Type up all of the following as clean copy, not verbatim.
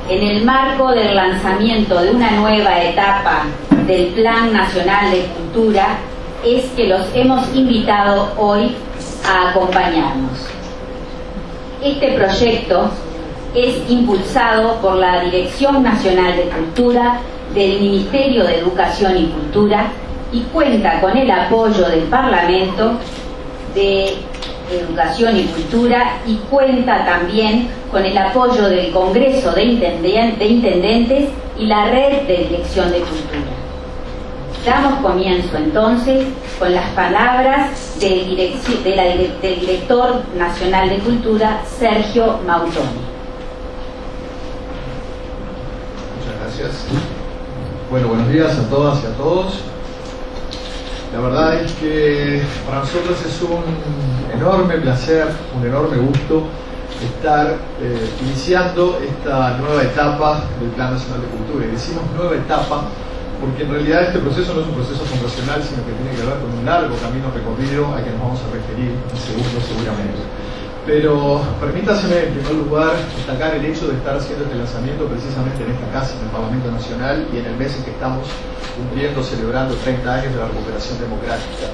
en el marco del lanzamiento de una nueva etapa del Plan Nacional de Cultura, es que los hemos invitado hoy a acompañarnos. Este proyecto es impulsado por la Dirección Nacional de Cultura del Ministerio de Educación y Cultura y cuenta con el apoyo del Parlamento de Educación y Cultura y cuenta también con el apoyo del Congreso de Intendentes y la Red de Dirección de Cultura. Damos comienzo entonces con las palabras del Director Nacional de Cultura, Sergio Mautoni. Muchas gracias. Bueno, buenos días a todas y a todos. La verdad es que para nosotros es un enorme placer, un enorme gusto estar iniciando esta nueva etapa del Plan Nacional de Cultura. Y decimos nueva etapa porque en realidad este proceso no es un proceso fundacional, sino que tiene que ver con un largo camino recorrido al que nos vamos a referir en segundos seguramente. Pero permítaseme en primer lugar destacar el hecho de estar haciendo este lanzamiento precisamente en esta casa, en el Parlamento Nacional, y en el mes en que estamos cumpliendo, celebrando 30 años de la recuperación democrática.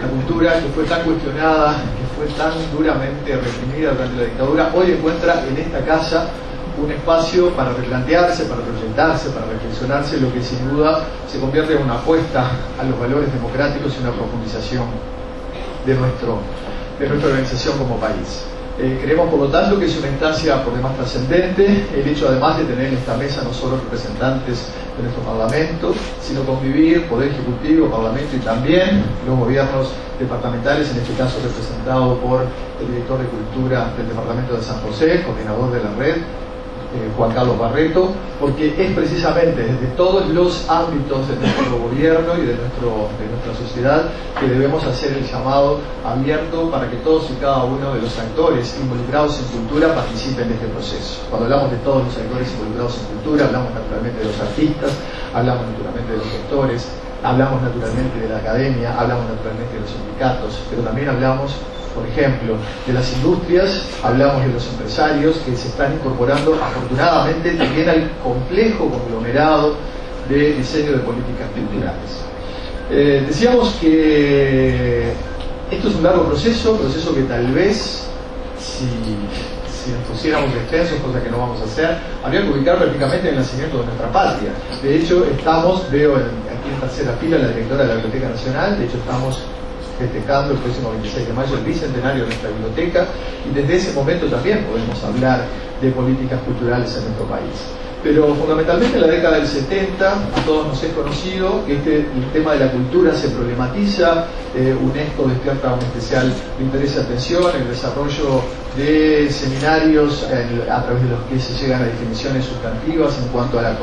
La cultura que fue tan cuestionada, que fue tan duramente reprimida durante la dictadura, hoy encuentra en esta casa un espacio para replantearse, para proyectarse, para reflexionarse, lo que sin duda se convierte en una apuesta a los valores democráticos y una profundización de nuestra organización como país. Creemos, por lo tanto, que es una instancia por demás trascendente, el hecho además de tener en esta mesa no solo representantes de nuestro Parlamento, sino convivir Poder Ejecutivo, Parlamento y también los gobiernos departamentales, en este caso representado por el Director de Cultura del Departamento de San José, coordinador de la red, Juan Carlos Barreto, porque es precisamente desde todos los ámbitos de nuestro gobierno y de nuestra sociedad que debemos hacer el llamado abierto para que todos y cada uno de los actores involucrados en cultura participen de este proceso. Cuando hablamos de todos los actores involucrados en cultura, hablamos naturalmente de los artistas, hablamos naturalmente de los gestores, hablamos naturalmente de la academia, hablamos naturalmente de los sindicatos, pero también hablamos, por ejemplo, de las industrias, hablamos de los empresarios que se están incorporando afortunadamente también al complejo conglomerado de diseño de políticas culturales. Decíamos que esto es un largo proceso que tal vez, si nos pusiéramos extensos, cosa que no vamos a hacer, habría que ubicar prácticamente en el nacimiento de nuestra patria. De hecho, veo aquí en tercera fila la directora de la Biblioteca Nacional, de hecho estamos festejando el próximo 26 de mayo el bicentenario de nuestra biblioteca, y desde ese momento también podemos hablar de políticas culturales en nuestro país. Pero fundamentalmente en la década del 70 a todos nos es conocido que el tema de la cultura se problematiza, UNESCO despierta un especial interés y atención, el desarrollo de seminarios a través de los que se llegan a definiciones sustantivas en cuanto a la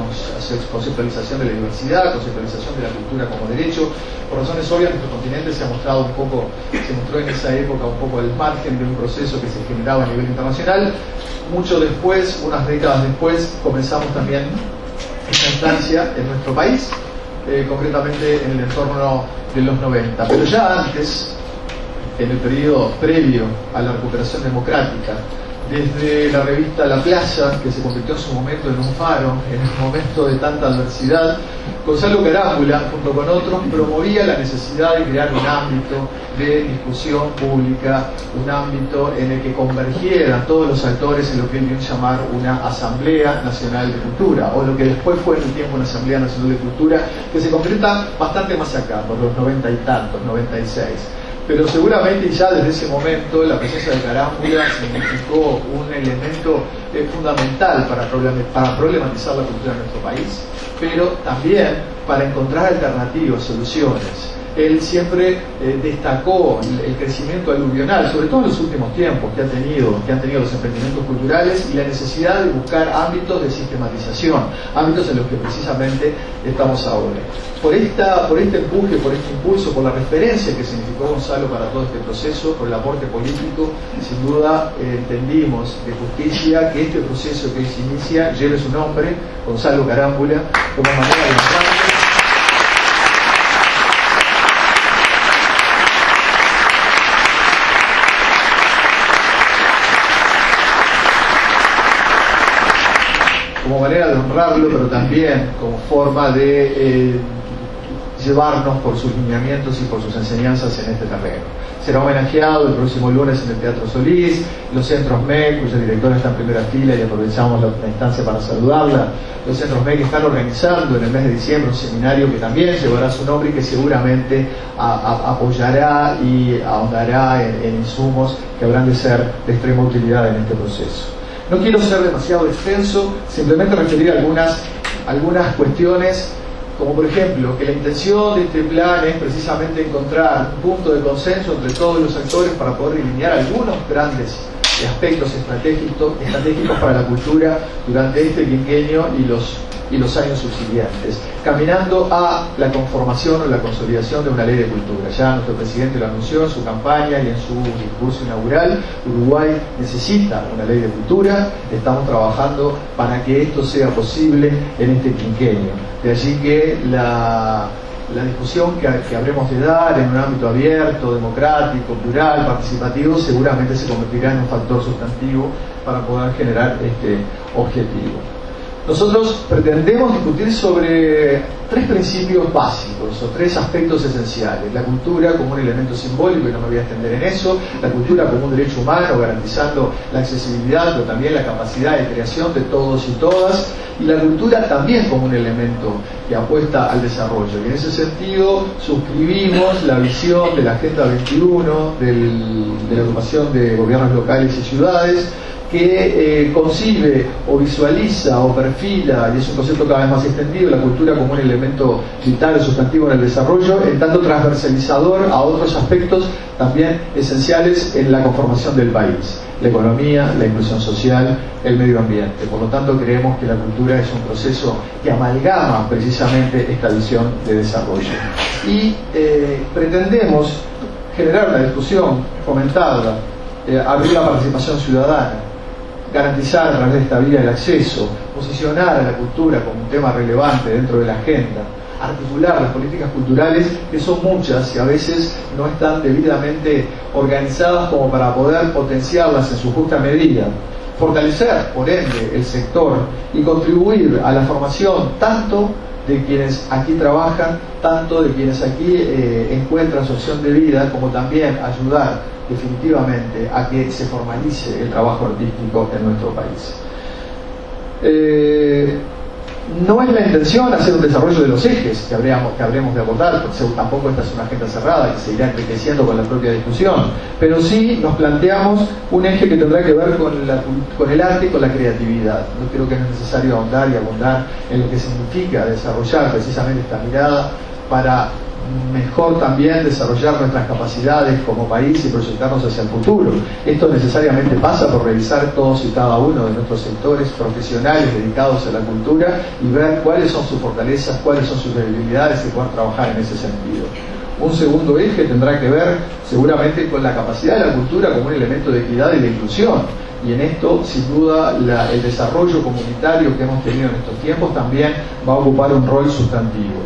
conceptualización de la diversidad, conceptualización de la cultura como derecho. Por razones obvias, nuestro continente se mostró en esa época un poco al margen de un proceso que se generaba a nivel internacional. Mucho después, unas décadas después, comenzamos también esta instancia en nuestro país, concretamente en el entorno de los 90. Pero ya antes, en el periodo previo a la recuperación democrática, desde la revista La Plaza, que se convirtió en su momento en un faro, en un momento de tanta adversidad, Gonzalo Carámbula, junto con otros, promovía la necesidad de crear un ámbito de discusión pública, un ámbito en el que convergieran todos los actores en lo que él dio a llamar una Asamblea Nacional de Cultura, o lo que después fue en el tiempo una Asamblea Nacional de Cultura, que se concreta bastante más acá, por los 90 y tantos, 96. Pero seguramente ya desde ese momento la presencia de Carámbula significó un elemento fundamental para problematizar la cultura en nuestro país, pero también para encontrar alternativas, soluciones. Él siempre destacó el crecimiento aluvional, sobre todo en los últimos tiempos, que han tenido los emprendimientos culturales y la necesidad de buscar ámbitos de sistematización, ámbitos en los que precisamente estamos ahora. Por este empuje, por este impulso, por la referencia que significó Gonzalo para todo este proceso, por el aporte político, sin duda entendimos de justicia que este proceso que hoy se inicia lleve su nombre, Gonzalo Carámbula, como manera de mostrar. como manera de honrarlo, pero también como forma de llevarnos por sus lineamientos y por sus enseñanzas en este terreno. Será homenajeado el próximo lunes en el Teatro Solís, los centros MEC, cuya directora está en primera fila y aprovechamos la instancia para saludarla. Los centros MEC están organizando en el mes de diciembre un seminario que también llevará su nombre y que seguramente apoyará y ahondará en insumos que habrán de ser de extrema utilidad en este proceso. No quiero ser demasiado extenso, simplemente referir algunas cuestiones, como por ejemplo que la intención de este plan es precisamente encontrar un punto de consenso entre todos los actores para poder delinear algunos grandes aspectos estratégicos para la cultura durante este quinquenio y los años subsiguientes, caminando a la conformación o la consolidación de una ley de cultura. Ya nuestro presidente lo anunció en su campaña y en su discurso inaugural. Uruguay necesita una ley de cultura, estamos trabajando para que esto sea posible en este quinquenio. De allí que la discusión que habremos de dar en un ámbito abierto, democrático, plural, participativo, seguramente se convertirá en un factor sustantivo para poder generar este objetivo. Nosotros pretendemos discutir sobre tres principios básicos o tres aspectos esenciales: la cultura como un elemento simbólico, y no me voy a extender en eso; la cultura como un derecho humano, garantizando la accesibilidad, pero también la capacidad de creación de todos y todas; y la cultura también como un elemento que apuesta al desarrollo. Y en ese sentido suscribimos la visión de la Agenda 21 de la agrupación de gobiernos locales y ciudades, que concibe o visualiza o perfila, y es un concepto cada vez más extendido, la cultura como un elemento vital o sustantivo en el desarrollo, en tanto transversalizador a otros aspectos también esenciales en la conformación del país: la economía, la inclusión social, el medio ambiente. Por lo tanto, creemos que la cultura es un proceso que amalgama precisamente esta visión de desarrollo. Y pretendemos generar una discusión, fomentarla, abrir la participación ciudadana, garantizar a través de esta vía el acceso, posicionar a la cultura como un tema relevante dentro de la agenda, articular las políticas culturales, que son muchas y a veces no están debidamente organizadas como para poder potenciarlas en su justa medida, fortalecer por ende el sector y contribuir a la formación tanto de quienes aquí trabajan, tanto de quienes aquí encuentran su opción de vida, como también ayudar definitivamente a que se formalice el trabajo artístico en nuestro país. No es la intención hacer un desarrollo de los ejes que habremos de abordar, porque tampoco esta es una agenda cerrada que se irá enriqueciendo con la propia discusión, pero sí nos planteamos un eje que tendrá que ver con el arte y con la creatividad. No creo que es necesario ahondar y abundar en lo que significa desarrollar precisamente esta mirada para mejor también desarrollar nuestras capacidades como país y proyectarnos hacia el futuro. Esto necesariamente pasa por revisar todos y cada uno de nuestros sectores profesionales dedicados a la cultura y ver cuáles son sus fortalezas, cuáles son sus debilidades y poder trabajar en ese sentido. Un segundo eje tendrá que ver seguramente con la capacidad de la cultura como un elemento de equidad y de inclusión. Y en esto, sin duda, el desarrollo comunitario que hemos tenido en estos tiempos también va a ocupar un rol sustantivo.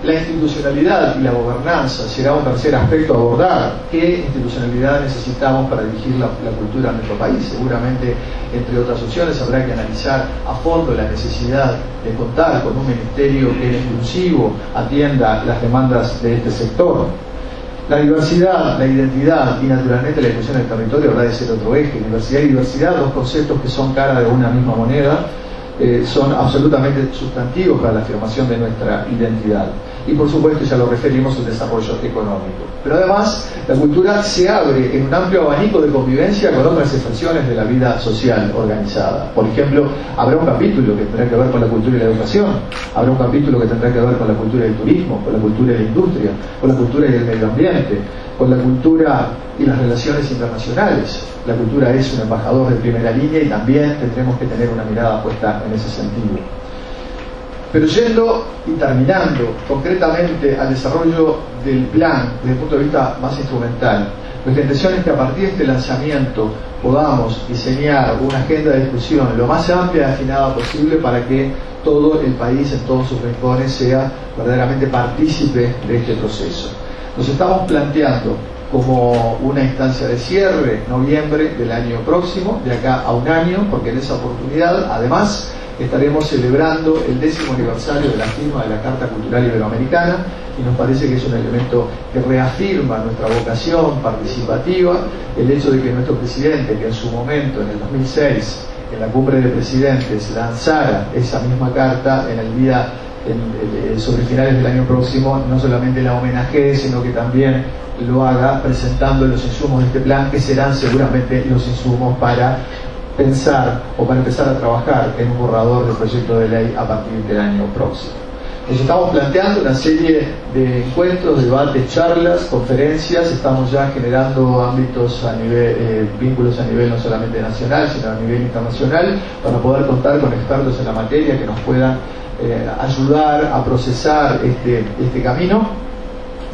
La institucionalidad y la gobernanza será un tercer aspecto a abordar. ¿Qué institucionalidad necesitamos para dirigir la cultura en nuestro país? Seguramente, entre otras opciones, habrá que analizar a fondo la necesidad de contar con un ministerio que en exclusivo atienda las demandas de este sector. La diversidad, la identidad y naturalmente la inclusión del territorio habrá de ser otro eje. Diversidad y diversidad, dos conceptos que son cara de una misma moneda, son absolutamente sustantivos para la afirmación de nuestra identidad. Y por supuesto, ya lo referimos, el desarrollo económico. Pero además, la cultura se abre en un amplio abanico de convivencia con otras expresiones de la vida social organizada. Por ejemplo, habrá un capítulo que tendrá que ver con la cultura y la educación, habrá un capítulo que tendrá que ver con la cultura y el turismo, con la cultura y la industria, con la cultura y el medio ambiente, con la cultura y las relaciones internacionales. La cultura es un embajador de primera línea y también tendremos que tener una mirada puesta en ese sentido. Pero yendo y terminando concretamente al desarrollo del plan desde el punto de vista más instrumental, nuestra intención es que a partir de este lanzamiento podamos diseñar una agenda de discusión lo más amplia y afinada posible para que todo el país en todos sus rincones sea verdaderamente partícipe de este proceso. Nos estamos planteando como una instancia de cierre, noviembre del año próximo, de acá a un año, porque en esa oportunidad, además, estaremos celebrando el 10º aniversario de la firma de la Carta Cultural Iberoamericana, y nos parece que es un elemento que reafirma nuestra vocación participativa, el hecho de que nuestro presidente, que en su momento, en el 2006, en la cumbre de presidentes, lanzara esa misma carta en el día sobre finales del año próximo, no solamente la homenajee, sino que también lo haga presentando los insumos de este plan, que serán seguramente los insumos para pensar o para empezar a trabajar en un borrador del proyecto de ley a partir del año próximo. Nos estamos planteando una serie de encuentros, debates, charlas, conferencias. Estamos ya generando ámbitos a nivel, vínculos a nivel no solamente nacional, sino a nivel internacional, para poder contar con expertos en la materia que nos puedan ayudar a procesar este camino,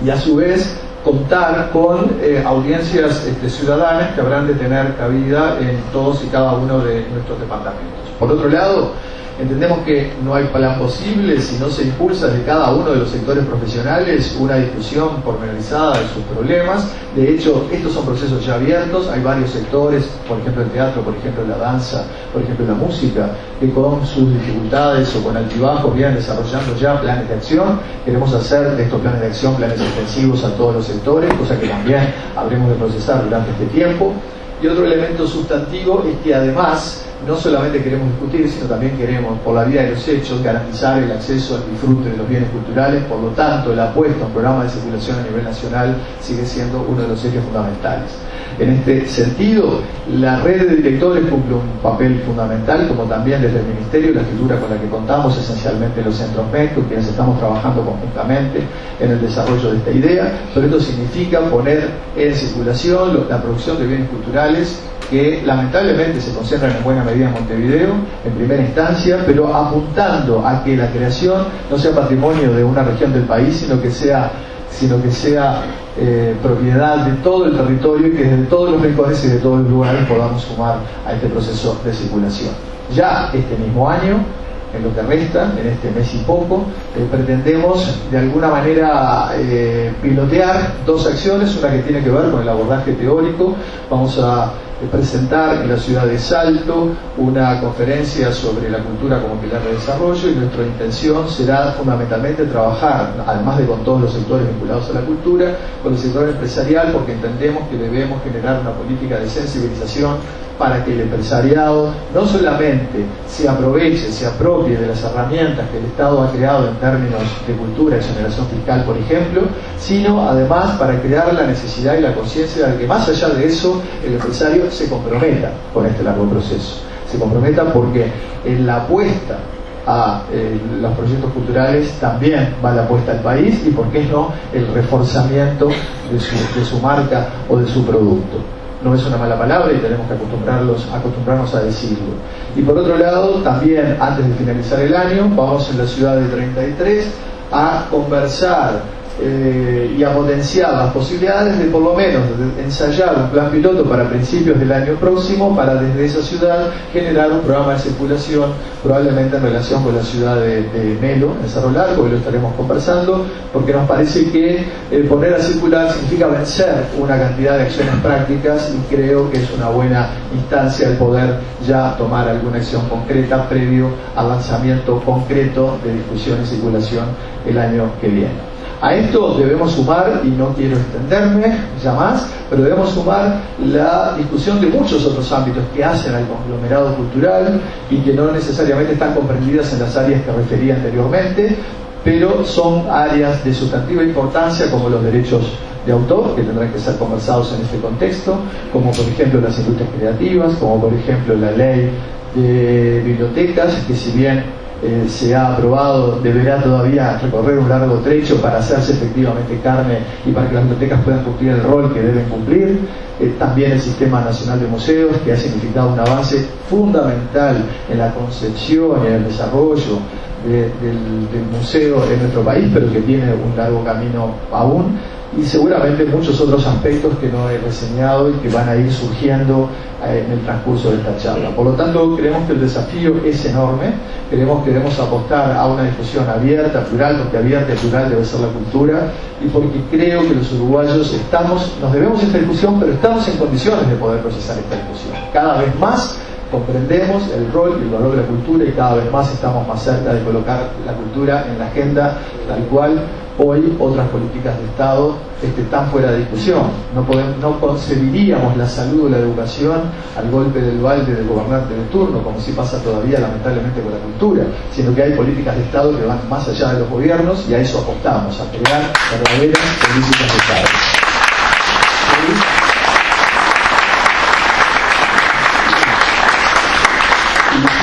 y a su vez contar con audiencias ciudadanas que habrán de tener cabida en todos y cada uno de nuestros departamentos. Por otro lado, entendemos que no hay plan posible si no se impulsa de cada uno de los sectores profesionales una discusión pormenorizada de sus problemas. De hecho, estos son procesos ya abiertos. Hay varios sectores, por ejemplo el teatro, por ejemplo la danza, por ejemplo la música, que con sus dificultades o con altibajos vienen desarrollando ya planes de acción. Queremos hacer de estos planes de acción planes extensivos a todos los sectores, cosa que también habremos de procesar durante este tiempo. Y otro elemento sustantivo es que además no solamente queremos discutir, sino también queremos, por la vía de los hechos, garantizar el acceso al disfrute de los bienes culturales. Por lo tanto, la apuesta a un programa de circulación a nivel nacional sigue siendo uno de los ejes fundamentales. En este sentido, la red de directores cumple un papel fundamental, como también desde el Ministerio, la figura con la que contamos esencialmente los centros MEC, con quienes estamos trabajando conjuntamente en el desarrollo de esta idea. Pero esto significa poner en circulación la producción de bienes culturales, que lamentablemente se concentran en buena medida en Montevideo, en primera instancia, pero apuntando a que la creación no sea patrimonio de una región del país, sino que sea propiedad de todo el territorio, y que desde todos los rincones y de todos los lugares podamos sumar a este proceso de circulación. Ya este mismo año, en lo que resta, en este mes y poco, pretendemos de alguna manera pilotear dos acciones, una que tiene que ver con el abordaje teórico. Vamos a presentar en la ciudad de Salto una conferencia sobre la cultura como pilar de desarrollo, y nuestra intención será fundamentalmente trabajar, además de con todos los sectores vinculados a la cultura, con el sector empresarial, porque entendemos que debemos generar una política de sensibilización para que el empresariado no solamente se aproveche, se apropie de las herramientas que el Estado ha creado en términos de cultura y exoneración fiscal, por ejemplo, sino además para crear la necesidad y la conciencia de que, más allá de eso, el empresario se comprometa con este largo proceso. Se comprometa porque en la apuesta a los proyectos culturales también va la apuesta al país, y por qué no el reforzamiento de su marca o de su producto. No es una mala palabra y tenemos que acostumbrarnos a decirlo. Y por otro lado, también antes de finalizar el año, vamos en la ciudad de 33 a conversar y a potenciar las posibilidades de, por lo menos, de ensayar un plan piloto para principios del año próximo, para desde esa ciudad generar un programa de circulación, probablemente en relación con la ciudad de Melo, en Cerro Largo, que lo estaremos conversando, porque nos parece que poner a circular significa vencer una cantidad de acciones prácticas, y creo que es una buena instancia el poder ya tomar alguna acción concreta previo al lanzamiento concreto de discusión y circulación el año que viene. A esto debemos sumar, y no quiero extenderme ya más, pero debemos sumar la discusión de muchos otros ámbitos que hacen al conglomerado cultural y que no necesariamente están comprendidas en las áreas que referí anteriormente, pero son áreas de sustantiva importancia, como los derechos de autor, que tendrán que ser conversados en este contexto, como por ejemplo las industrias creativas, como por ejemplo la ley de bibliotecas, que si bien se ha aprobado, deberá todavía recorrer un largo trecho para hacerse efectivamente carne y para que las bibliotecas puedan cumplir el rol que deben cumplir. También el Sistema Nacional de Museos, que ha significado un avance fundamental en la concepción y en el desarrollo del museo en nuestro país, pero que tiene un largo camino aún, y seguramente muchos otros aspectos que no he reseñado y que van a ir surgiendo en el transcurso de esta charla. Por lo tanto, creemos que el desafío es enorme. Queremos apostar a una discusión abierta, plural, porque abierta y plural debe ser la cultura, y porque creo que los uruguayos nos debemos esta discusión, pero estamos en condiciones de poder procesar esta discusión. Cada vez más comprendemos el rol y el valor de la cultura y cada vez más estamos más cerca de colocar la cultura en la agenda tal cual hoy otras políticas de Estado están fuera de discusión. No concebiríamos la salud o la educación al golpe del balde del gobernante de turno, como sí pasa todavía lamentablemente con la cultura, sino que hay políticas de Estado que van más allá de los gobiernos y a eso apostamos, a crear verdaderas políticas de Estado.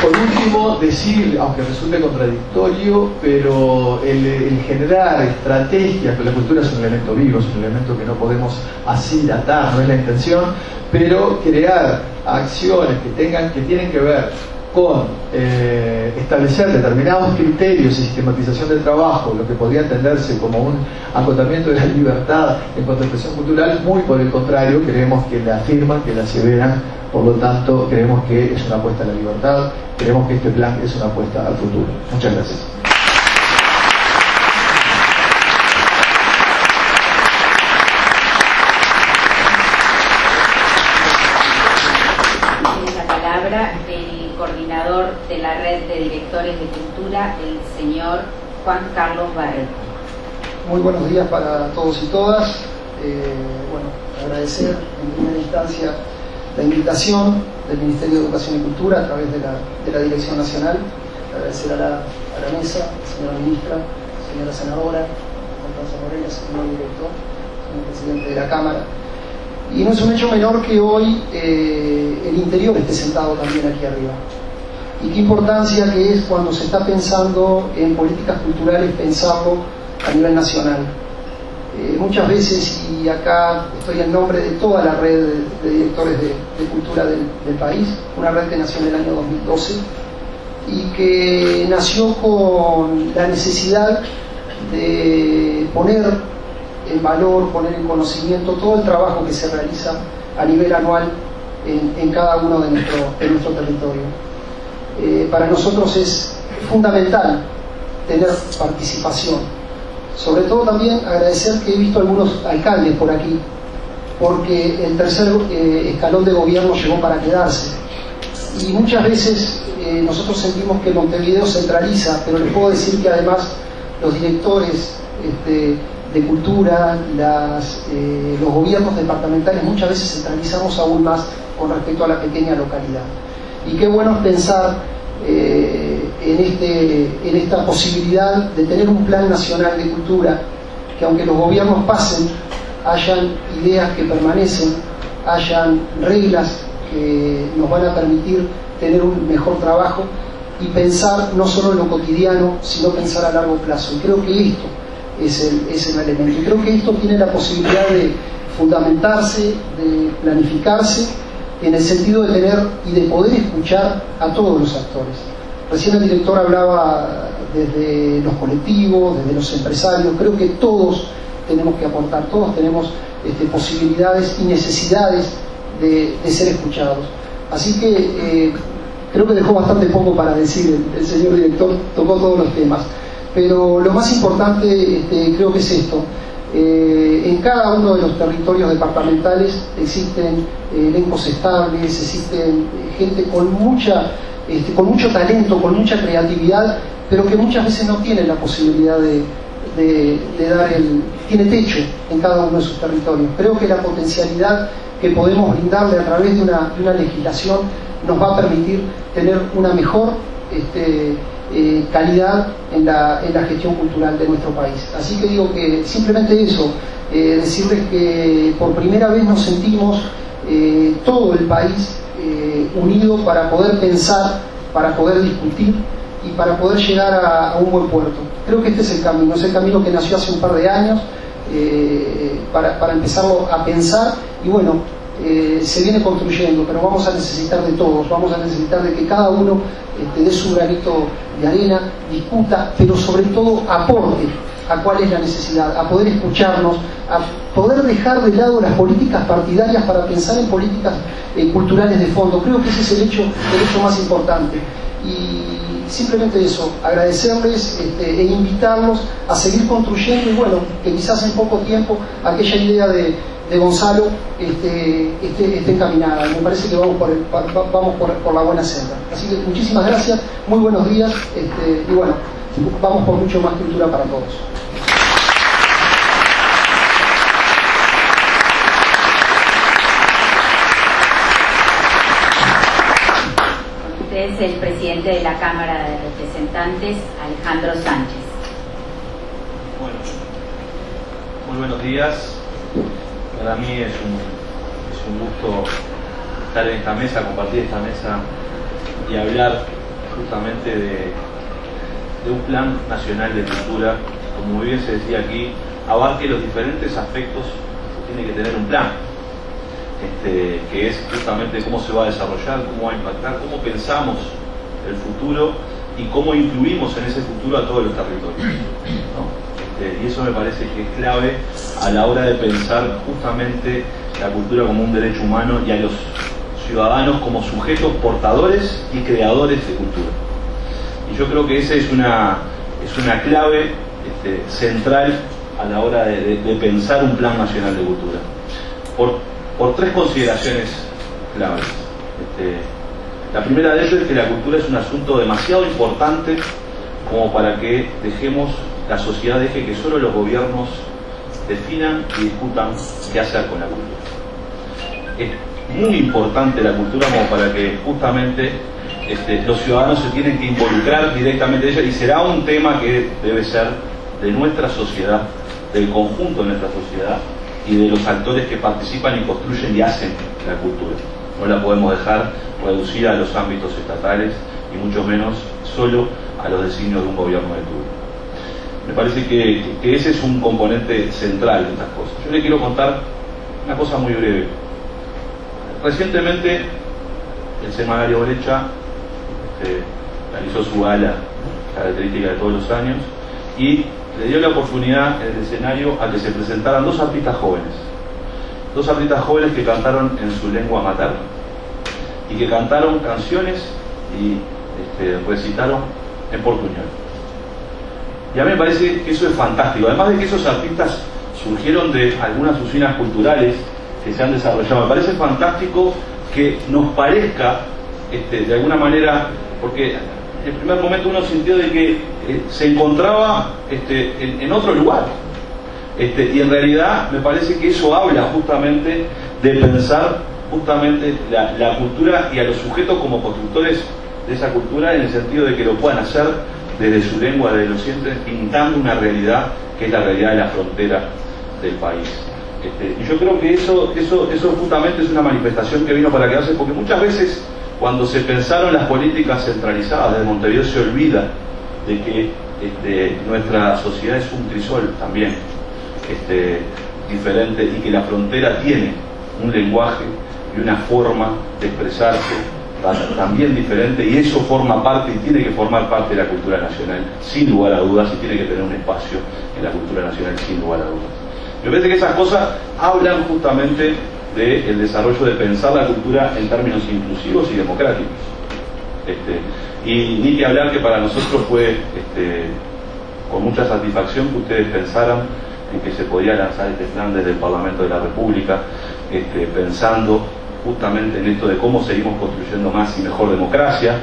Por último, decir, aunque resulte contradictorio, pero el generar estrategias, que la cultura es un elemento vivo, es un elemento que no podemos así atar, no es la intención, pero crear acciones que tienen que ver con establecer determinados criterios y sistematización del trabajo, lo que podría entenderse como un acotamiento de la libertad en cuanto a expresión cultural, muy por el contrario, creemos que la afirman, que la aseveran. Por lo tanto, creemos que es una apuesta a la libertad, creemos que este plan es una apuesta al futuro. Muchas gracias. Tiene la palabra el coordinador de la Red de Directores de Cultura, el señor Juan Carlos Barreto. Muy buenos días para todos y todas. Agradecer en primera instancia la invitación del Ministerio de Educación y Cultura a través de la Dirección Nacional. Agradecer a la mesa, señora ministra, señora senadora, Constanza Morena, señor director, señor presidente de la Cámara. Y no es un hecho menor que hoy el interior esté sentado también aquí arriba. Y qué importancia que es cuando se está pensando en políticas culturales, pensarlo a nivel nacional. Muchas veces, y acá estoy en nombre de toda la red de directores de cultura del país, una red que nació en el año 2012 y que nació con la necesidad de poner en valor, poner en conocimiento todo el trabajo que se realiza a nivel anual en cada uno de nuestro territorio. Para nosotros es fundamental tener participación. Sobre todo también agradecer que he visto algunos alcaldes por aquí, porque el tercer escalón de gobierno llegó para quedarse. Y muchas veces nosotros sentimos que Montevideo centraliza, pero les puedo decir que además los directores de cultura, los gobiernos departamentales muchas veces centralizamos aún más con respecto a la pequeña localidad. Y qué bueno es pensar en esta posibilidad de tener un plan nacional de cultura, que aunque los gobiernos pasen, hayan ideas que permanecen, hayan reglas que nos van a permitir tener un mejor trabajo y pensar no solo en lo cotidiano, sino pensar a largo plazo. Y creo que esto es el elemento. Y creo que esto tiene la posibilidad de fundamentarse, de planificarse, en el sentido de tener y de poder escuchar a todos los actores. Recién el director hablaba desde los colectivos, desde los empresarios. Creo que todos tenemos que aportar, todos tenemos posibilidades y necesidades de ser escuchados. Así que creo que dejó bastante poco para decir el señor director, tocó todos los temas. Pero lo más importante creo que es esto. En cada uno de los territorios departamentales existen elencos estables, existen gente con mucho talento, con mucha creatividad, pero que muchas veces no tienen la posibilidad de dar tiene techo en cada uno de sus territorios. Creo que la potencialidad que podemos brindarle a través de una legislación nos va a permitir tener una mejor calidad en la gestión cultural de nuestro país. Así que digo que simplemente eso, decirles que por primera vez nos sentimos todo el país unido para poder pensar, para poder discutir y para poder llegar a un buen puerto. Creo que este es el camino que nació hace un par de años, para empezarlo a pensar, y bueno, se viene construyendo, pero vamos a necesitar de todos, vamos a necesitar de que cada uno dé su granito de arena, discuta, pero sobre todo aporte a cuál es la necesidad, a poder escucharnos, a poder dejar de lado las políticas partidarias para pensar en políticas culturales de fondo. Creo que ese es el hecho más importante. Y simplemente eso, agradecerles e invitarlos a seguir construyendo, y bueno, que quizás en poco tiempo aquella idea de Gonzalo esté encaminada. Me parece que vamos por la buena senda. Así que muchísimas gracias, muy buenos días, y bueno, vamos por mucho más cultura para todos. Es el presidente de la Cámara de Representantes, Alejandro Sánchez. Bueno, muy buenos días. Para mí es un gusto estar en esta mesa, compartir esta mesa y hablar justamente de un plan nacional de cultura, como bien se decía aquí, abarque los diferentes aspectos que tiene que tener un plan. Que es justamente cómo se va a desarrollar, cómo va a impactar, cómo pensamos el futuro y cómo incluimos en ese futuro a todos los territorios, ¿no? Y eso me parece que es clave a la hora de pensar justamente la cultura como un derecho humano y a los ciudadanos como sujetos portadores y creadores de cultura. Y yo creo que esa es una clave central a la hora de pensar un plan nacional de cultura. Por tres consideraciones claves. La primera de ellas es que la cultura es un asunto demasiado importante como para que la sociedad deje que solo los gobiernos definan y discutan qué hacer con la cultura. Es muy importante la cultura como para que justamente los ciudadanos se tienen que involucrar directamente en ella, y será un tema que debe ser de nuestra sociedad, del conjunto de nuestra sociedad y de los actores que participan y construyen y hacen la cultura. No la podemos dejar reducida a los ámbitos estatales y mucho menos solo a los designios de un gobierno de turno. Me parece que ese es un componente central de estas cosas. Yo le quiero contar una cosa muy breve. Recientemente el semanario Brecha realizó su gala característica de todos los años y le dio la oportunidad en el escenario a que se presentaran dos artistas jóvenes que cantaron en su lengua materna y que cantaron canciones y recitaron en portuñol. Y a mí me parece que eso es fantástico, además de que esos artistas surgieron de algunas usinas culturales que se han desarrollado. Me parece fantástico que nos parezca de alguna manera, porque en el primer momento uno sintió de que se encontraba en otro lugar, y en realidad me parece que eso habla justamente de pensar justamente la cultura y a los sujetos como constructores de esa cultura, en el sentido de que lo puedan hacer desde su lengua, desde lo sienten, pintando una realidad que es la realidad de la frontera del país. Y yo creo que eso justamente es una manifestación que vino para quedarse, porque muchas veces cuando se pensaron las políticas centralizadas desde Montevideo se olvida de que nuestra sociedad es un crisol también diferente, y que la frontera tiene un lenguaje y una forma de expresarse también diferente, y eso forma parte y tiene que formar parte de la cultura nacional sin lugar a dudas, y tiene que tener un espacio en la cultura nacional sin lugar a dudas. Me parece que esas cosas hablan justamente del desarrollo de pensar la cultura en términos inclusivos y democráticos. Y ni que hablar que para nosotros fue con mucha satisfacción que ustedes pensaran en que se podía lanzar este plan desde el Parlamento de la República, pensando justamente en esto de cómo seguimos construyendo más y mejor democracia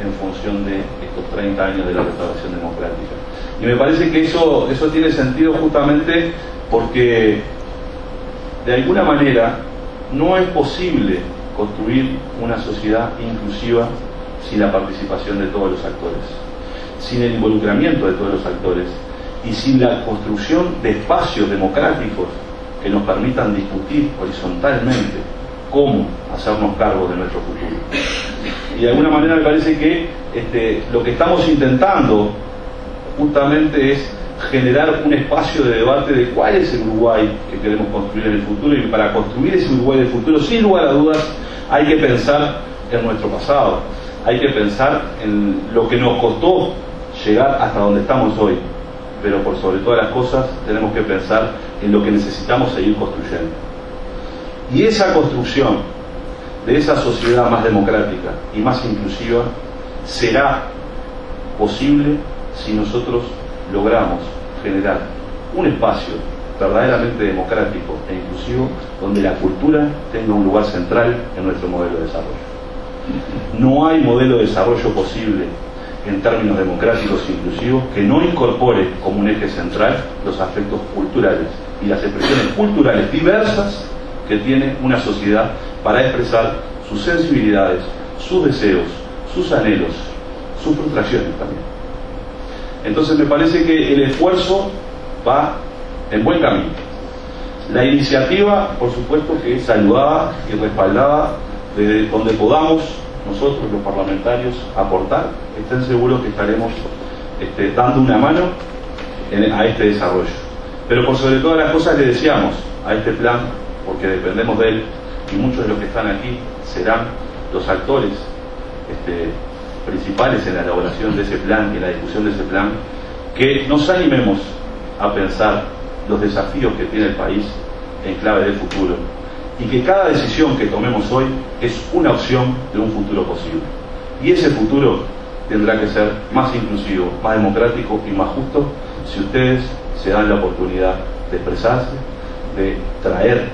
en función de estos 30 años de la restauración democrática. Y me parece que eso tiene sentido justamente porque de alguna manera no es posible construir una sociedad inclusiva sin la participación de todos los actores, sin el involucramiento de todos los actores y sin la construcción de espacios democráticos que nos permitan discutir horizontalmente cómo hacernos cargo de nuestro futuro. Y de alguna manera me parece que lo que estamos intentando justamente es generar un espacio de debate de cuál es el Uruguay que queremos construir en el futuro, y para construir ese Uruguay del futuro, sin lugar a dudas, hay que pensar en nuestro pasado, hay que pensar en lo que nos costó llegar hasta donde estamos hoy, pero por sobre todas las cosas tenemos que pensar en lo que necesitamos seguir construyendo. Y esa construcción de esa sociedad más democrática y más inclusiva será posible si nosotros logramos generar un espacio verdaderamente democrático e inclusivo donde la cultura tenga un lugar central en nuestro modelo de desarrollo. No hay modelo de desarrollo posible en términos democráticos e inclusivos que no incorpore como un eje central los aspectos culturales y las expresiones culturales diversas que tiene una sociedad para expresar sus sensibilidades, sus deseos, sus anhelos, sus frustraciones también. Entonces me parece que el esfuerzo va en buen camino. La iniciativa, por supuesto, que es saludada y respaldada desde donde podamos nosotros los parlamentarios aportar. Estén seguros que estaremos dando una mano a este desarrollo. Pero por sobre todas las cosas le deseamos a este plan, porque dependemos de él, y muchos de los que están aquí serán los actores principales en la elaboración de ese plan y en la discusión de ese plan, que nos animemos a pensar los desafíos que tiene el país en clave del futuro, y que cada decisión que tomemos hoy es una opción de un futuro posible. Y ese futuro tendrá que ser más inclusivo, más democrático y más justo si ustedes se dan la oportunidad de expresarse, de traer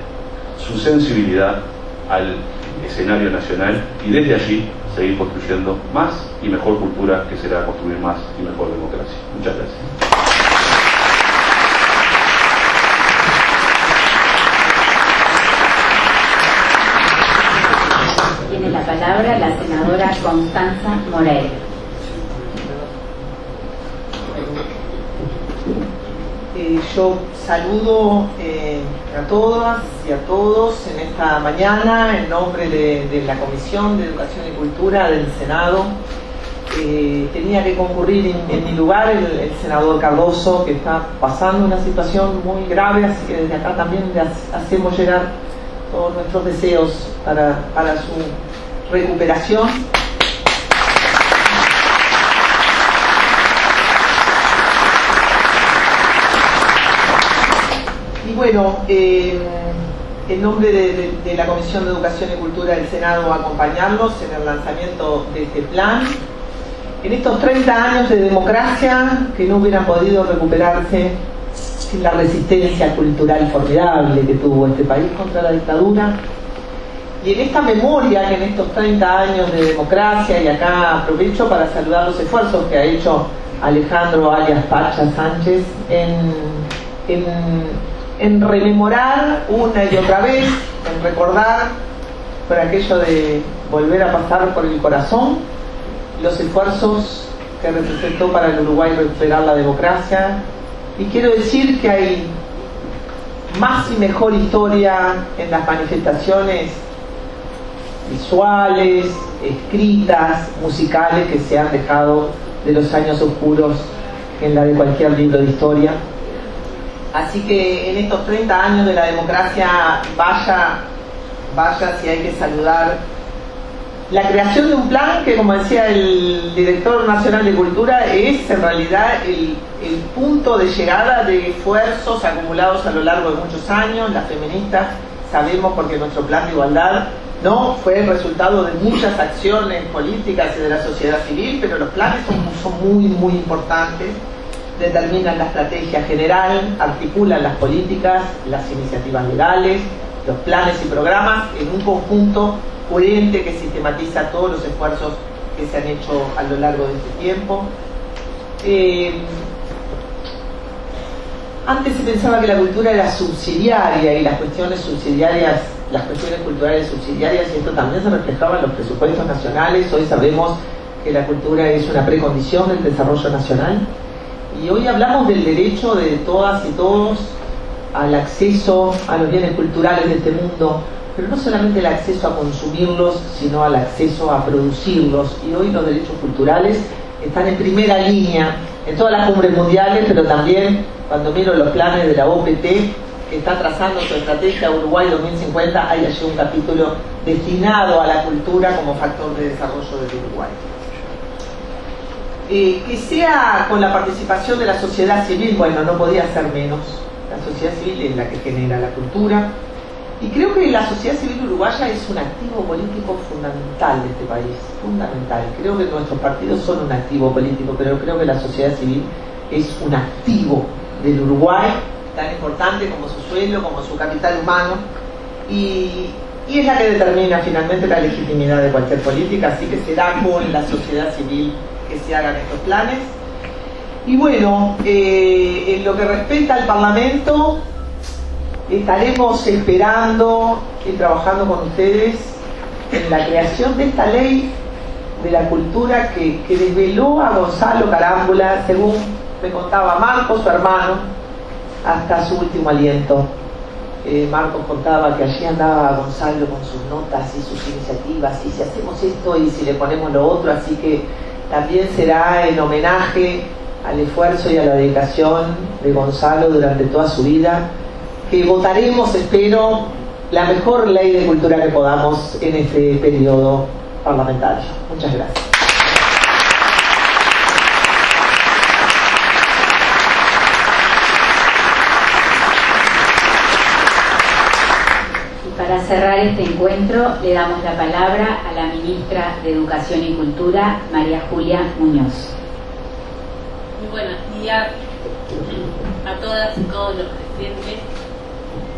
su sensibilidad al escenario nacional y desde allí seguir construyendo más y mejor cultura, que será construir más y mejor democracia. Muchas gracias. Tiene la palabra la senadora Constanza Moreira. Yo saludo a todas y a todos en esta mañana en nombre de la Comisión de Educación y Cultura del Senado. Tenía que concurrir en mi lugar el senador Cardoso, que está pasando una situación muy grave, así que desde acá también le hacemos llegar todos nuestros deseos para su recuperación. Y bueno, en nombre de la Comisión de Educación y Cultura del Senado, acompañarlos en el lanzamiento de este plan. En estos 30 años de democracia que no hubieran podido recuperarse sin la resistencia cultural formidable que tuvo este país contra la dictadura. Y en esta memoria que en estos 30 años de democracia, y acá aprovecho para saludar los esfuerzos que ha hecho Alejandro alias Pacha Sánchez en rememorar una y otra vez, en recordar, por aquello de volver a pasar por el corazón, los esfuerzos que representó para el Uruguay recuperar la democracia. Y quiero decir que hay más y mejor historia en las manifestaciones visuales, escritas, musicales que se han dejado de los años oscuros en la de cualquier libro de historia. Así que en estos 30 años de la democracia, vaya si hay que saludar la creación de un plan que, como decía el director nacional de Cultura, es en realidad el punto de llegada de esfuerzos acumulados a lo largo de muchos años. Las feministas sabemos, porque nuestro plan de igualdad no fue el resultado de muchas acciones políticas y de la sociedad civil, pero los planes son muy, muy importantes. Determinan la estrategia general, articulan las políticas, las iniciativas legales, los planes y programas en un conjunto coherente que sistematiza todos los esfuerzos que se han hecho a lo largo de este tiempo. Antes se pensaba que la cultura era subsidiaria y las cuestiones culturales subsidiarias, y esto también se reflejaba en los presupuestos nacionales. Hoy sabemos que la cultura es una precondición del desarrollo nacional. Y hoy hablamos del derecho de todas y todos al acceso a los bienes culturales de este mundo, pero no solamente el acceso a consumirlos, sino al acceso a producirlos. Y hoy los derechos culturales están en primera línea en todas las cumbres mundiales, pero también cuando miro los planes de la OPT, que está trazando su estrategia Uruguay 2050 haya allí un capítulo destinado a la cultura como factor de desarrollo del Uruguay. Que sea con la participación de la sociedad civil, bueno, no podía ser menos. La sociedad civil es la que genera la cultura. Y creo que la sociedad civil uruguaya es un activo político fundamental de este país, fundamental. Creo que nuestros partidos son un activo político, pero creo que la sociedad civil es un activo del Uruguay, tan importante como su suelo, como su capital humano, y es la que determina finalmente la legitimidad de cualquier política, así que será con la sociedad civil que se hagan estos planes. Y bueno, en lo que respecta al Parlamento, estaremos esperando y trabajando con ustedes en la creación de esta ley de la cultura que desveló a Gonzalo Carámbula, según me contaba Marcos, su hermano, hasta su último aliento. Marcos contaba que allí andaba Gonzalo con sus notas y sus iniciativas, y si hacemos esto y si le ponemos lo otro, así que también será en homenaje al esfuerzo y a la dedicación de Gonzalo durante toda su vida, que votaremos, espero, la mejor ley de cultura que podamos en este periodo parlamentario. Muchas gracias. Y para cerrar este encuentro, le damos la palabra a la ministra de Educación y Cultura, María Julia Muñoz. Muy buenos días a todas y todos los presentes.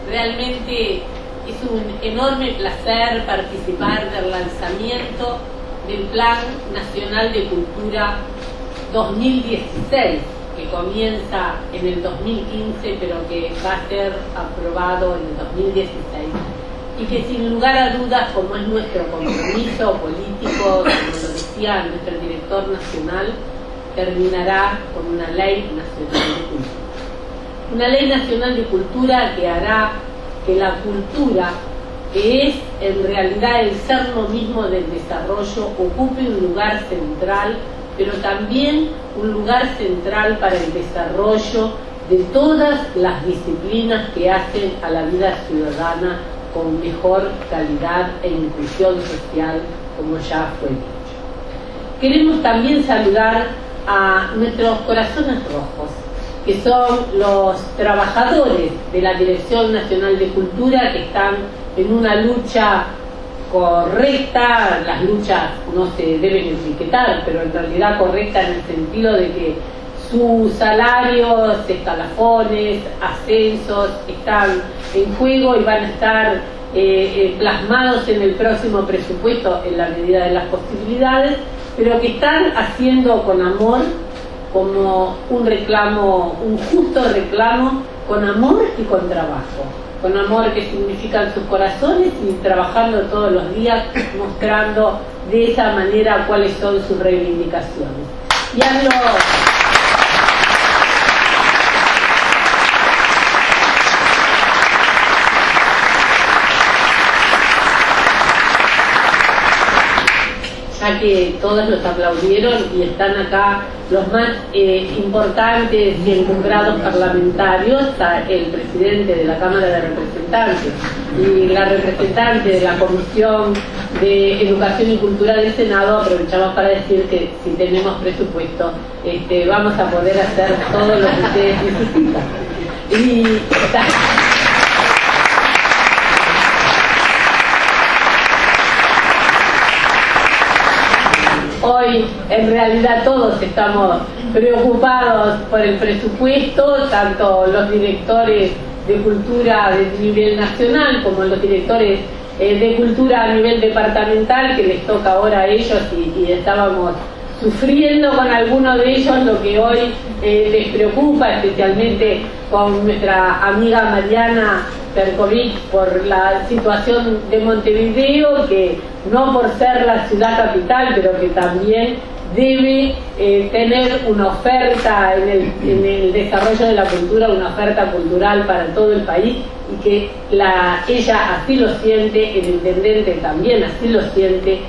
Realmente es un enorme placer participar del lanzamiento del Plan Nacional de Cultura 2016, que comienza en el 2015, pero que va a ser aprobado en el 2016, y que sin lugar a dudas, como es nuestro compromiso político, como lo decía nuestro director nacional, terminará con una Ley Nacional de Cultura. Una Ley Nacional de Cultura que hará que la cultura, que es en realidad el sermo mismo del desarrollo, ocupe un lugar central, pero también un lugar central para el desarrollo de todas las disciplinas que hacen a la vida ciudadana con mejor calidad e inclusión social, como ya fue dicho. Queremos también saludar a nuestros corazones rojos, que son los trabajadores de la Dirección Nacional de Cultura, que están en una lucha correcta. Las luchas no se deben etiquetar, pero en realidad correcta en el sentido de que sus salarios, escalafones, ascensos están en juego y van a estar plasmados en el próximo presupuesto en la medida de las posibilidades, pero que están haciendo con amor, como un reclamo, un justo reclamo, con amor y con trabajo. Con amor, que significan sus corazones, y trabajando todos los días, mostrando de esa manera cuáles son sus reivindicaciones. Y hablo... ya que todos los aplaudieron y están acá los más importantes y encumbrados parlamentarios, está el presidente de la Cámara de Representantes y la representante de la Comisión de Educación y Cultura del Senado. Aprovechamos para decir que si tenemos presupuesto, vamos a poder hacer todo lo que ustedes necesitan. Y hoy en realidad todos estamos preocupados por el presupuesto, tanto los directores de cultura de nivel nacional como los directores de cultura a nivel departamental, que les toca ahora a ellos, y estábamos sufriendo con algunos de ellos lo que hoy les preocupa, especialmente con nuestra amiga Mariana Perkovic, por la situación de Montevideo, que no por ser la ciudad capital, pero que también debe tener una oferta en el desarrollo de la cultura, una oferta cultural para todo el país, y que ella así lo siente, el intendente también así lo siente,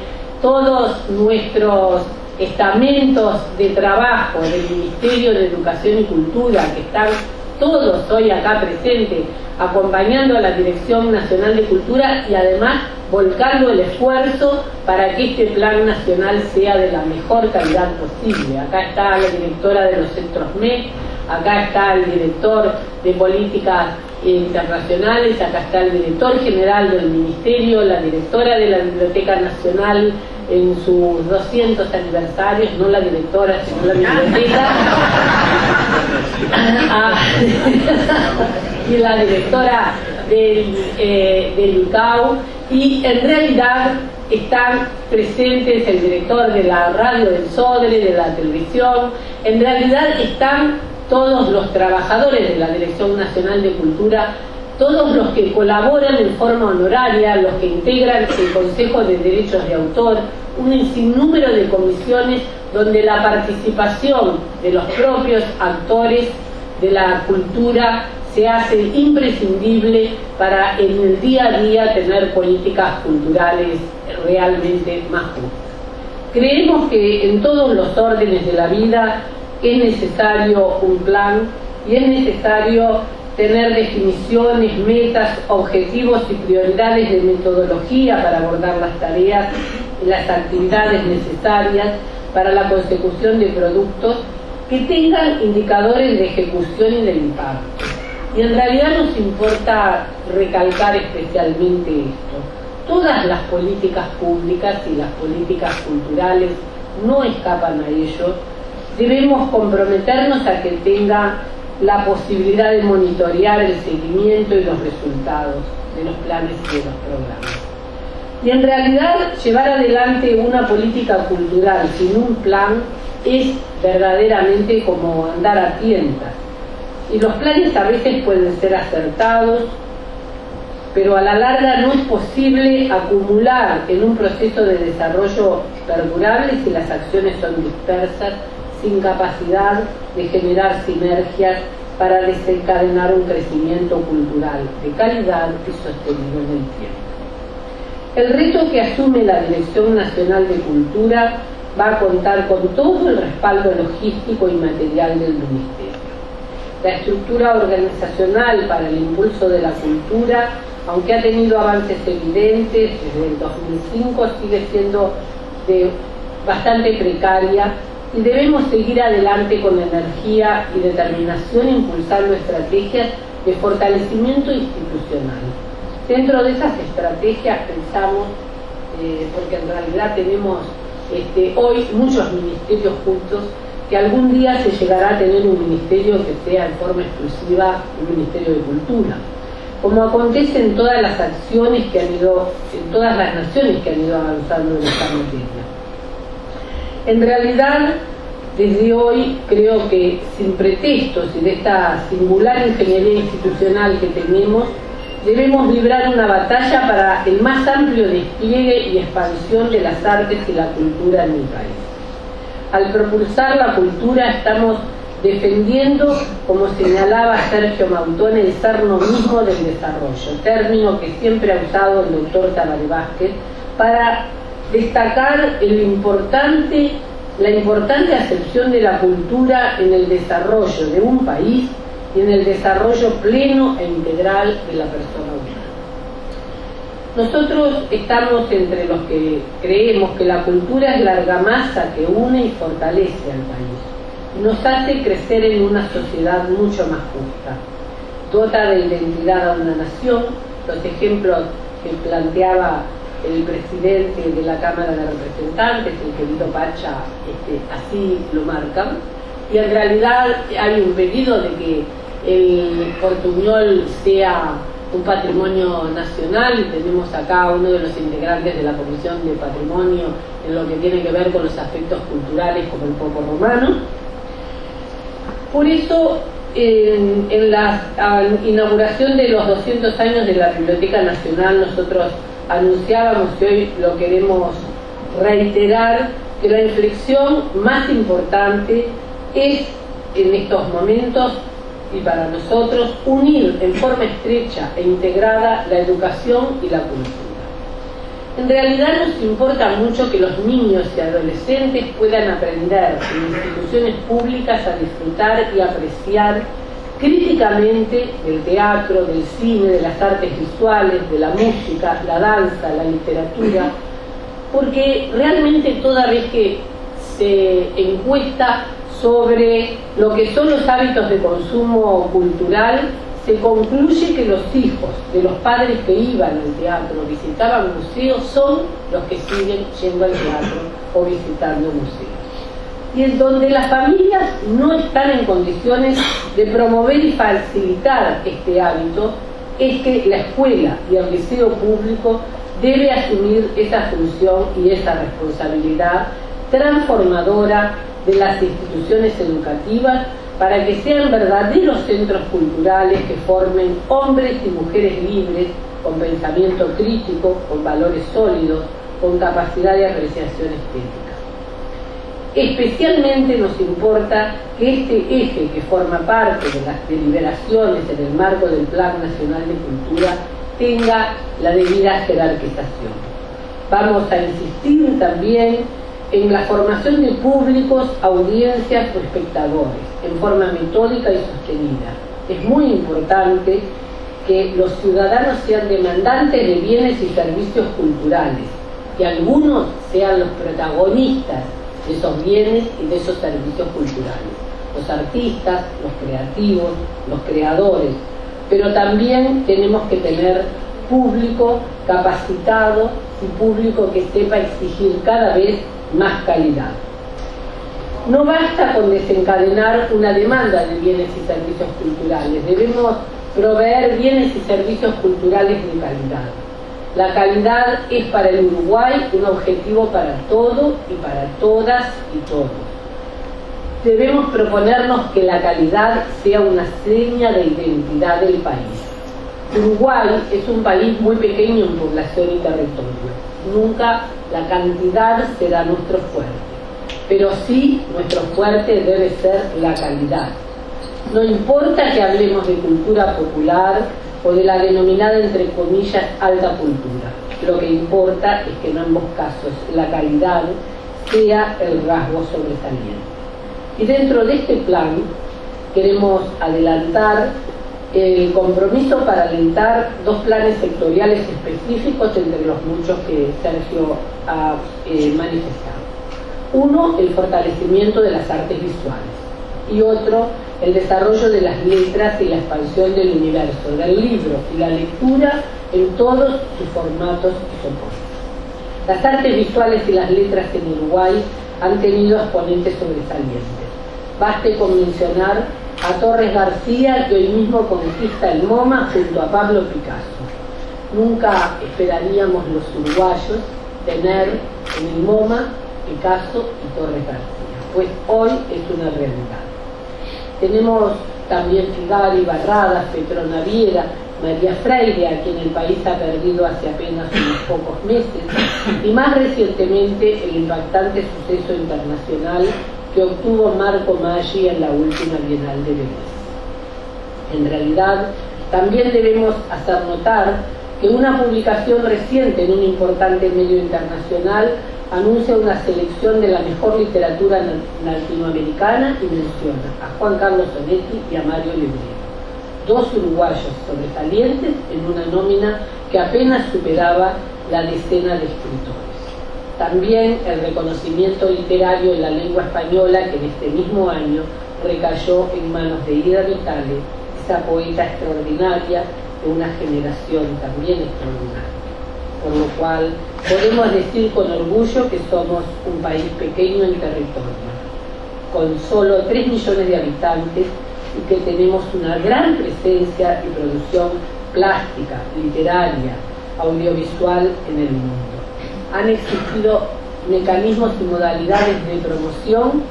todos nuestros estamentos de trabajo del Ministerio de Educación y Cultura, que están todos hoy acá presentes, acompañando a la Dirección Nacional de Cultura y además volcando el esfuerzo para que este plan nacional sea de la mejor calidad posible. Acá está la directora de los centros MEC, acá está el director de políticas internacionales, acá está el director general del ministerio, la directora de la Biblioteca Nacional en sus 200 aniversarios, no la directora, sino la biblioteca, y la directora del ICAO, y en realidad están presentes el director de la radio del Sodre, de la televisión, en realidad están todos los trabajadores de la Dirección Nacional de Cultura, todos los que colaboran en forma honoraria, los que integran el Consejo de Derechos de Autor, un sinnúmero de comisiones donde la participación de los propios actores de la cultura se hace imprescindible para en el día a día tener políticas culturales realmente más justas. Creemos que en todos los órdenes de la vida es necesario un plan y es necesario tener definiciones, metas, objetivos y prioridades de metodología para abordar las tareas y las actividades necesarias para la consecución de productos que tengan indicadores de ejecución y de impacto. Y en realidad nos importa recalcar especialmente esto. Todas las políticas públicas y las políticas culturales no escapan a ello. Debemos comprometernos a que tenga la posibilidad de monitorear el seguimiento y los resultados de los planes y de los programas. Y en realidad llevar adelante una política cultural sin un plan es verdaderamente como andar a tientas. Y los planes a veces pueden ser acertados, pero a la larga no es posible acumular en un proceso de desarrollo perdurable si las acciones son dispersas, sin capacidad de generar sinergias para desencadenar un crecimiento cultural de calidad y sostenido en el tiempo. El reto que asume la Dirección Nacional de Cultura va a contar con todo el respaldo logístico y material del Ministerio. La estructura organizacional para el impulso de la cultura, aunque ha tenido avances evidentes desde el 2005, sigue siendo bastante precaria y debemos seguir adelante con energía y determinación impulsando estrategias de fortalecimiento institucional. Dentro de esas estrategias pensamos, porque en realidad tenemos hoy muchos ministerios juntos, que algún día se llegará a tener un ministerio que sea en forma exclusiva un Ministerio de Cultura, como acontece en todas las acciones que han ido, en todas las naciones que han ido avanzando en esta materia. En realidad, desde hoy creo que sin pretextos y de esta singular ingeniería institucional que tenemos, debemos librar una batalla para el más amplio despliegue y expansión de las artes y la cultura en mi país. Al propulsar la cultura estamos defendiendo, como señalaba Sergio Mautón, el serno mismo del desarrollo, término que siempre ha usado el doctor Tabaré Vázquez para destacar la importante acepción de la cultura en el desarrollo de un país y en el desarrollo pleno e integral de la persona humana. Nosotros estamos entre los que creemos que la cultura es la argamasa que une y fortalece al país, y nos hace crecer en una sociedad mucho más justa. Dota de identidad a una nación. Los ejemplos que planteaba el presidente de la Cámara de Representantes, el querido Pacha, así lo marcan. Y en realidad hay un pedido de que el portuñol sea un patrimonio nacional, y tenemos acá uno de los integrantes de la Comisión de Patrimonio en lo que tiene que ver con los aspectos culturales como el popo romano. Por eso, en la inauguración de los 200 años de la Biblioteca Nacional, nosotros anunciábamos, y hoy lo queremos reiterar, que la inflexión más importante es en estos momentos y para nosotros unir en forma estrecha e integrada la educación y la cultura. En realidad nos importa mucho que los niños y adolescentes puedan aprender en instituciones públicas a disfrutar y apreciar críticamente del teatro, del cine, de las artes visuales, de la música, la danza, la literatura, porque realmente toda vez que se encuesta sobre lo que son los hábitos de consumo cultural, se concluye que los hijos de los padres que iban al teatro, visitaban museos, son los que siguen yendo al teatro o visitando museos. Y en donde las familias no están en condiciones de promover y facilitar este hábito, es que la escuela y el liceo público debe asumir esa función y esa responsabilidad transformadora de las instituciones educativas para que sean verdaderos centros culturales que formen hombres y mujeres libres, con pensamiento crítico, con valores sólidos, con capacidad de apreciación estética. Especialmente nos importa que este eje, que forma parte de las deliberaciones en el marco del Plan Nacional de Cultura, tenga la debida jerarquización. Vamos a insistir también en la formación de públicos, audiencias o espectadores, en forma metódica y sostenida. Es muy importante que los ciudadanos sean demandantes de bienes y servicios culturales, que algunos sean los protagonistas de esos bienes y de esos servicios culturales, los artistas, los creativos, los creadores, pero también tenemos que tener público capacitado y público que sepa exigir cada vez más calidad. No basta con desencadenar una demanda de bienes y servicios culturales, debemos proveer bienes y servicios culturales de calidad. La calidad es para el Uruguay un objetivo para todo y para todas y todos. Debemos proponernos que la calidad sea una seña de identidad del país. Uruguay es un país muy pequeño en población y territorio. Nunca la cantidad será nuestro fuerte, pero sí nuestro fuerte debe ser la calidad. No importa que hablemos de cultura popular o de la denominada, entre comillas, alta cultura. Lo que importa es que en ambos casos la calidad sea el rasgo sobresaliente. Y dentro de este plan queremos adelantar el compromiso para alentar 2 planes sectoriales específicos entre los muchos que Sergio ha manifestado. Uno, el fortalecimiento de las artes visuales, y otro, el desarrollo de las letras y la expansión del universo, del libro y la lectura en todos sus formatos y soportes. Las artes visuales y las letras en Uruguay han tenido exponentes sobresalientes. Baste con mencionar a Torres García, que hoy mismo conquista el MoMA junto a Pablo Picasso. Nunca esperaríamos los uruguayos tener en el MoMA Picasso y Torres García, pues hoy es una realidad. Tenemos también Figari, Barradas, Petronaviera, María Freire, a quien el país ha perdido hace apenas unos pocos meses, y más recientemente el impactante suceso internacional que obtuvo Marco Maggi en la última Bienal de Venecia. En realidad, también debemos hacer notar que una publicación reciente en un importante medio internacional anuncia una selección de la mejor literatura latinoamericana y menciona a Juan Carlos Onetti y a Mario Lebrero, 2 uruguayos sobresalientes en una nómina que apenas superaba la decena de escritores. También el reconocimiento literario en la lengua española, que en este mismo año recayó en manos de Ida Vitale, esa poeta extraordinaria de una generación también extraordinaria. Por lo cual podemos decir con orgullo que somos un país pequeño en territorio, con solo 3 millones de habitantes, y que tenemos una gran presencia y producción plástica, literaria, audiovisual en el mundo. Han existido mecanismos y modalidades de promoción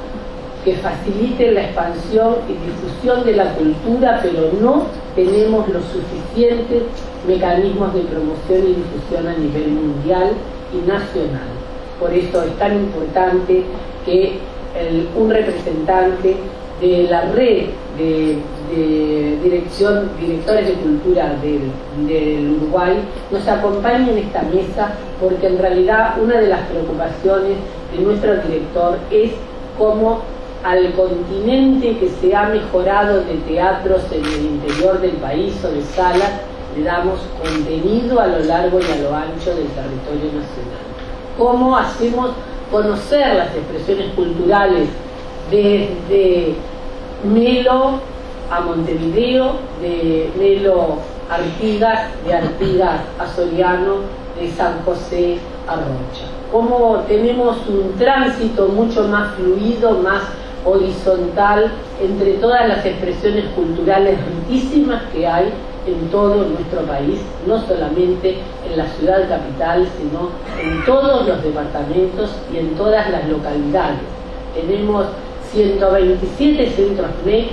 que faciliten la expansión y difusión de la cultura, pero no tenemos los suficientes mecanismos de promoción y difusión a nivel mundial y nacional. Por eso es tan importante que un representante de la red de directores de cultura del Uruguay nos acompañe en esta mesa, porque en realidad una de las preocupaciones de nuestro director es cómo al continente que se ha mejorado de teatros en el interior del país o de salas, le damos contenido a lo largo y a lo ancho del territorio nacional. ¿Cómo hacemos conocer las expresiones culturales desde Melo a Montevideo, de Melo a Artigas, de Artigas a Soriano, de San José a Rocha? Cómo tenemos un tránsito mucho más fluido, más horizontal entre todas las expresiones culturales riquísimas que hay en todo nuestro país, no solamente en la ciudad capital, sino en todos los departamentos y en todas las localidades. Tenemos 127 centros NEC